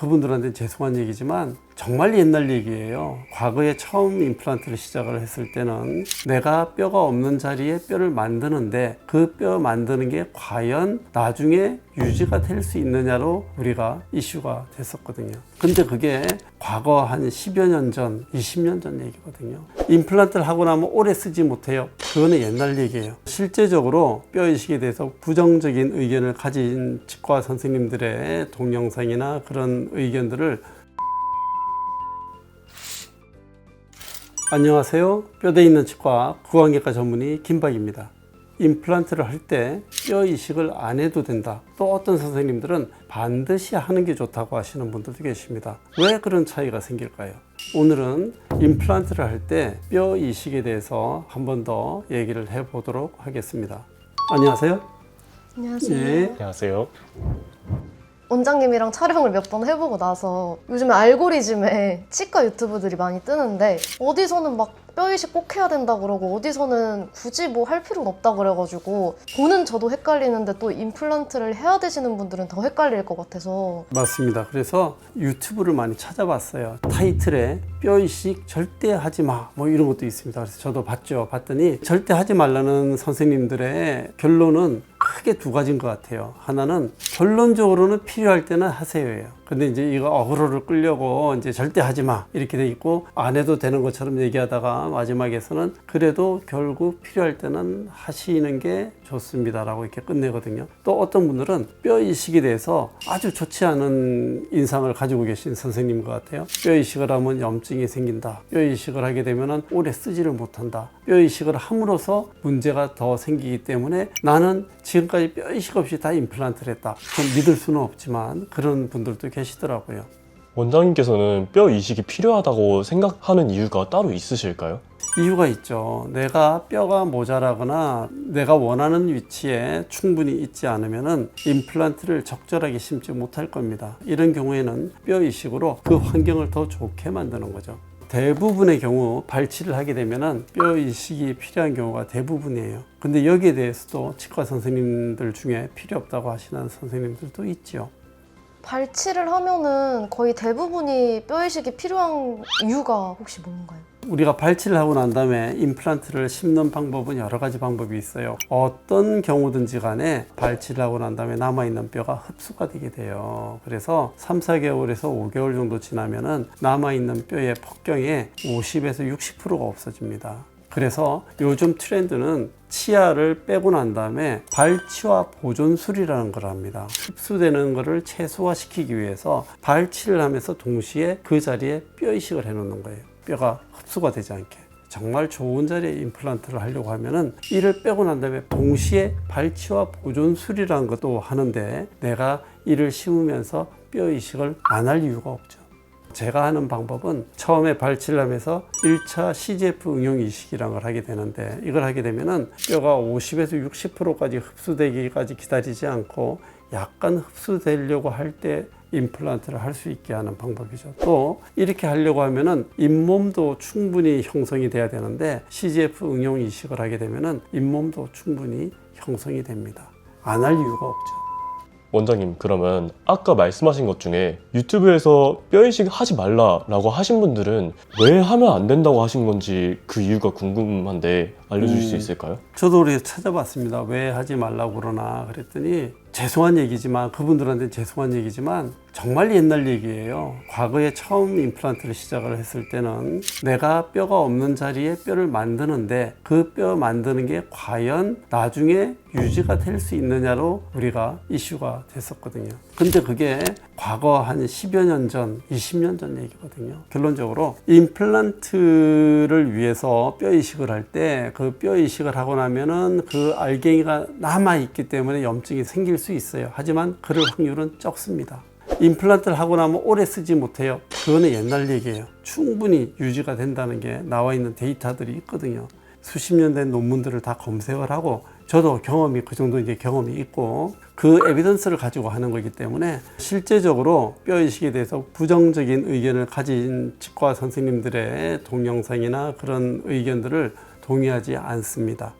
그분들한테 죄송한 얘기지만 정말 옛날 얘기예요. 과거에 처음 임플란트를 시작을 했을 때는 내가 뼈가 없는 자리에 뼈를 만드는데 그 뼈 만드는 게 과연 나중에 유지가 될 수 있느냐로 우리가 이슈가 됐었거든요. 근데 그게 과거 한 10여 년 전, 20년 전 얘기거든요. 임플란트를 하고 나면 오래 쓰지 못해요. 그거는 옛날 얘기예요. 실제적으로 뼈이식에 대해서 부정적인 의견을 가진 치과 선생님들의 동영상이나 그런 의견들을 안녕하세요. 뼈대 있는 치과 구강외과 전문의 김박입니다. 임플란트를 할 때 뼈 이식을 안 해도 된다. 또 어떤 선생님들은 반드시 하는 게 좋다고 하시는 분들도 계십니다. 왜 그런 차이가 생길까요? 오늘은 임플란트를 할 때 뼈 이식에 대해서 한 번 더 얘기를 해보도록 하겠습니다. 안녕하세요. 안녕하세요. 예. 안녕하세요. 원장님이랑 촬영을 몇 번 해보고 나서 요즘에 알고리즘에 치과 유튜브들이 많이 뜨는데 어디서는 막 뼈이식 꼭 해야 된다 그러고 어디서는 굳이 뭐 할 필요는 없다 그래가지고 보는 저도 헷갈리는데 또 임플란트를 해야 되시는 분들은 더 헷갈릴 것 같아서. 맞습니다. 그래서 유튜브를 많이 찾아봤어요. 타이틀에 뼈 이식 절대 하지 마 뭐 이런 것도 있습니다. 그래서 저도 봤죠. 봤더니 절대 하지 말라는 선생님들의 결론은 크게 두 가지인 것 같아요. 하나는 결론적으로는 필요할 때는 하세요예요. 근데 이제 이거 어그로를 끌려고 이제 절대 하지 마 이렇게 돼 있고 안 해도 되는 것처럼 얘기하다가 마지막에서는 그래도 결국 필요할 때는 하시는 게 좋습니다라고 이렇게 끝내거든요. 또 어떤 분들은 뼈 이식에 대해서 아주 좋지 않은 인상을 가지고 계신 선생님 것 같아요. 뼈 이식을 하면 염증이 생긴다. 뼈 이식을 하게 되면 오래 쓰지를 못한다. 뼈 이식을 함으로써 문제가 더 생기기 때문에 나는 지금까지 뼈 이식 없이 다 임플란트를 했다. 좀 믿을 수는 없지만 그런 분들도 계시더라고요. 원장님께서는 뼈 이식이 필요하다고 생각하는 이유가 따로 있으실까요? 이유가 있죠. 내가 뼈가 모자라거나 내가 원하는 위치에 충분히 있지 않으면 임플란트를 적절하게 심지 못할 겁니다. 이런 경우에는 뼈 이식으로 그 환경을 더 좋게 만드는 거죠. 대부분의 경우 발치를 하게 되면 뼈 이식이 필요한 경우가 대부분이에요. 근데 여기에 대해서도 치과 선생님들 중에 필요 없다고 하시는 선생님들도 있죠. 발치를 하면은 거의 대부분이 뼈이식이 필요한 이유가 혹시 뭔가요? 우리가 발치를 하고 난 다음에 임플란트를 심는 방법은 여러 가지 방법이 있어요. 어떤 경우든지 간에 발치를 하고 난 다음에 남아있는 뼈가 흡수가 되게 돼요. 그래서 3, 4개월에서 5개월 정도 지나면은 남아있는 뼈의 폭경의 50에서 60%가 없어집니다. 그래서 요즘 트렌드는 치아를 빼고 난 다음에 발치와 보존술이라는 걸 합니다. 흡수되는 것을 최소화시키기 위해서 발치를 하면서 동시에 그 자리에 뼈 이식을 해놓는 거예요. 뼈가 흡수가 되지 않게. 정말 좋은 자리에 임플란트를 하려고 하면은 이를 빼고 난 다음에 동시에 발치와 보존술이라는 것도 하는데 내가 이를 심으면서 뼈 이식을 안 할 이유가 없죠. 제가 하는 방법은 처음에 발치를 하면서 1차 CGF 응용 이식이라는 걸 하게 되는데 이걸 하게 되면은 뼈가 50에서 60%까지 흡수되기까지 기다리지 않고 약간 흡수되려고 할 때 임플란트를 할 수 있게 하는 방법이죠. 또 이렇게 하려고 하면은 잇몸도 충분히 형성이 돼야 되는데 CGF 응용 이식을 하게 되면은 잇몸도 충분히 형성이 됩니다. 안 할 이유가 없죠. 원장님, 그러면 아까 말씀하신 것 중에 유튜브에서 뼈 이식 하지 말라라고 하신 분들은 왜 하면 안 된다고 하신 건지 그 이유가 궁금한데 알려주실 수 있을까요? 저도 그래서 찾아봤습니다. 왜 하지 말라고 그러나 그랬더니 죄송한 얘기지만 그분들한테 죄송한 얘기지만 정말 옛날 얘기예요. 과거에 처음 임플란트를 시작을 했을 때는 내가 뼈가 없는 자리에 뼈를 만드는데 그 뼈 만드는 게 과연 나중에 유지가 될 수 있느냐로 우리가 이슈가 됐었거든요. 근데 그게 과거 한 10여 년 전, 20년 전 얘기거든요. 결론적으로 임플란트를 위해서 뼈 이식을 할 때 그 뼈 이식을 하고 나면은 그 알갱이가 남아있기 때문에 염증이 생길 수 있어요. 하지만 그럴 확률은 적습니다. 임플란트를 하고 나면 오래 쓰지 못해요. 그거는 옛날 얘기예요. 충분히 유지가 된다는 게 나와 있는 데이터들이 있거든요. 수십 년 된 논문들을 다 검색을 하고 저도 경험이 그 정도 이제 경험이 있고 그 에비던스를 가지고 하는 거기 때문에 실제적으로 뼈 이식에 대해서 부정적인 의견을 가진 치과 선생님들의 동영상이나 그런 의견들을 동의하지 않습니다.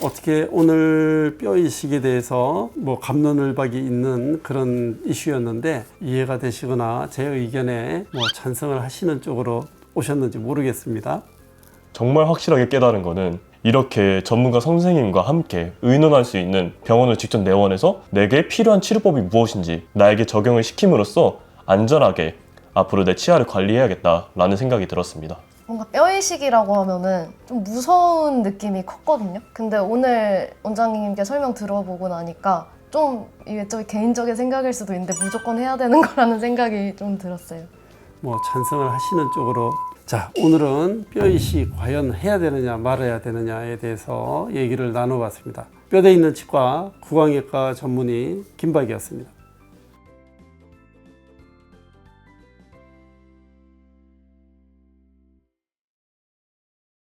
어떻게 오늘 뼈 이식에 대해서 뭐 갑론을박이 있는 그런 이슈였는데 이해가 되시거나 제 의견에 뭐 찬성을 하시는 쪽으로 오셨는지 모르겠습니다. 정말 확실하게 깨달은 거는 이렇게 전문가 선생님과 함께 의논할 수 있는 병원을 직접 내원해서 내게 필요한 치료법이 무엇인지 나에게 적용을 시킴으로써 안전하게 앞으로 내 치아를 관리해야겠다라는 생각이 들었습니다. 뭔가 뼈이식이라고 하면은 좀 무서운 느낌이 컸거든요. 근데 오늘 원장님께 설명 들어보고 나니까 좀 이게 좀 개인적인 생각일 수도 있는데 무조건 해야 되는 거라는 생각이 좀 들었어요. 뭐 찬성을 하시는 쪽으로. 자, 오늘은 뼈 이식 과연 해야 되느냐 말아야 되느냐에 대해서 얘기를 나눠봤습니다. 뼈대 있는 치과 구강외과 전문의 김박이었습니다.